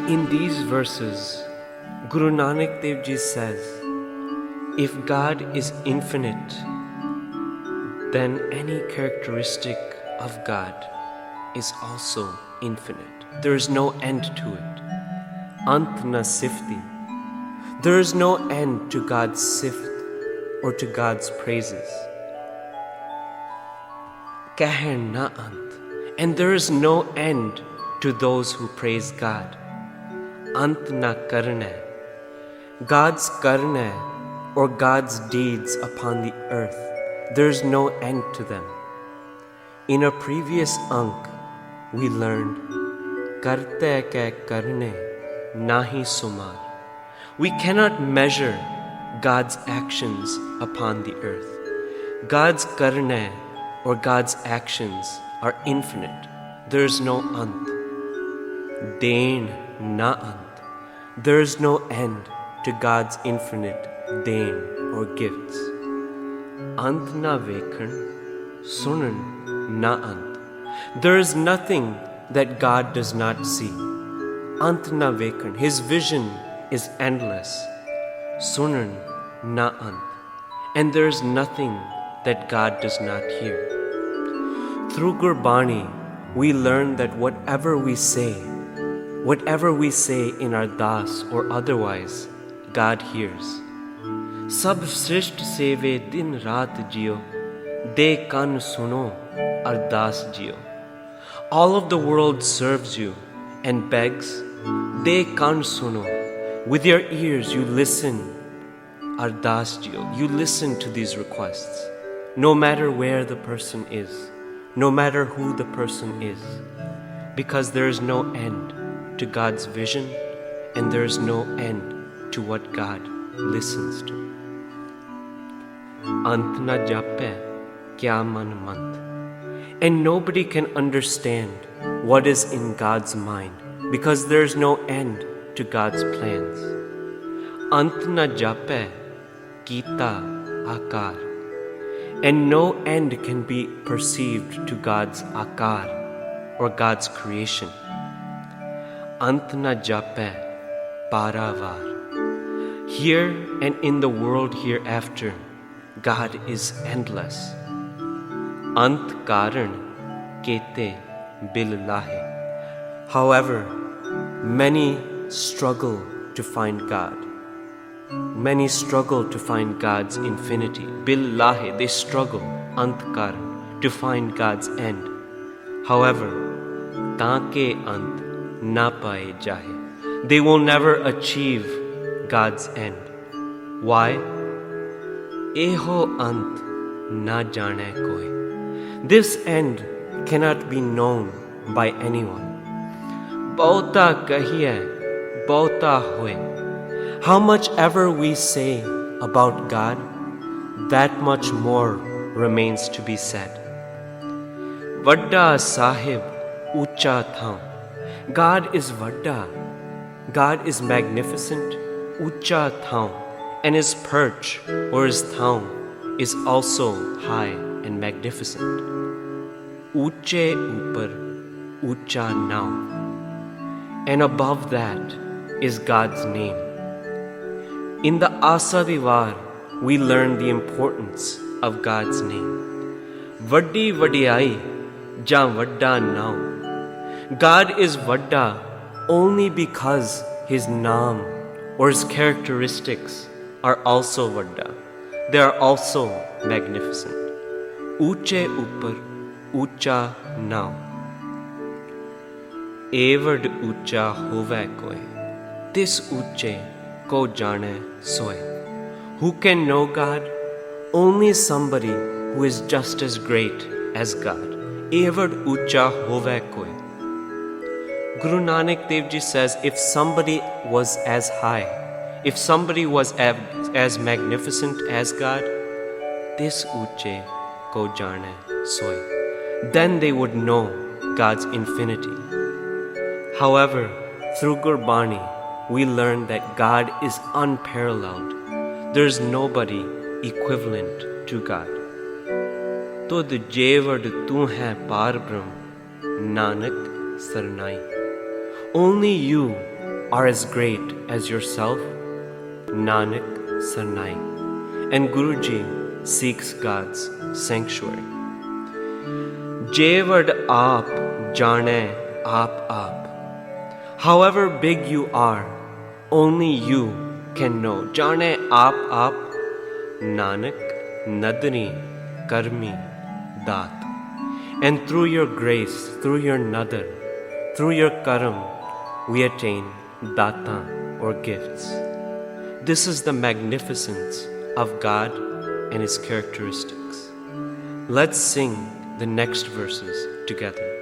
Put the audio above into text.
In these verses, Guru Nanak Dev Ji says, if God is infinite, then any characteristic of God is also infinite. There is no end to it. Ant na sifti. There is no end to God's sift or to God's praises. Kahar na ant. And there is no end to those who praise God. Ant na karna. God's karna or God's deeds upon the earth, there is no end to them. In a previous Ank, we learned, Karte ke karne nahi sumar. We cannot measure God's actions upon the earth. God's karna or God's actions are infinite. There is no ant. Dain na ant. There is no end to God's infinite dain or gifts. Ant na vekhan, sunan na ant. There is nothing that God does not see. Ant na vekhan. His vision is endless. Sunan na ant. And there is nothing that God does not hear. Through Gurbani, we learn that whatever we say in our das or otherwise, God hears. Sab srisht seve din raat jiyo, de kan suno ardas jiyo. All of the world serves you and begs, de kan suno. With your ears you listen, ardas jiyo. You listen to these requests, no matter where the person is, no matter who the person is, because there is no end to God's vision and there is no end to what God listens to. Ant na jape kya man mant. And nobody can understand what is in God's mind because there is no end to God's plans. Ant na jape kita akar. And no end can be perceived to God's akar or God's creation. Ant na jape paravar. Here and in the world hereafter, God is endless. Ant karan kete bil lahe. However, many struggle to find God. Many struggle to find God's infinity. Bil lahe, they struggle, ant karan, to find God's end. However, taake ant na paye jahe. They will never achieve God's end. Why? Eho ant na jane koi. This end cannot be known by anyone. Bahota kahiye, bahota hoye. How much ever we say about God, that much more remains to be said. Vadda sahib ucha thaun. God is vadda. God is magnificent, ucha thaun. And his perch or his thaun is also high and magnificent. Uche upar, ucha now. And above that is God's name. In the Asa Divar, we learn the importance of God's name. Vaddi vadiyai, ja vadda now. God is vadda only because his naam or his characteristics are also vadda. They are also magnificent. Uche upar, ucha now. Evard ucha hove koi. This uche ko jane soy. Who can know God? Only somebody who is just as great as God. Evard ucha hove koi. Guru Nanak Dev Ji says, if somebody was as high, if somebody was as magnificent as God, this uche ko jane soy, then they would know God's infinity. However, through Gurbani, we learn that God is unparalleled. There is nobody equivalent to God. Tud jevard tu hai par brahm, Nanak sarnai. Only you, are as great as yourself, Nanak Sarnai, and Guruji seeks God's sanctuary. Jevard aap jane aap. However big you are, only you can know. Jane aap, Nanak nadri karmi dat. And through your grace, through your nadar, through your karam, we attain data or gifts. This is the magnificence of God and His characteristics. Let's sing the next verses together.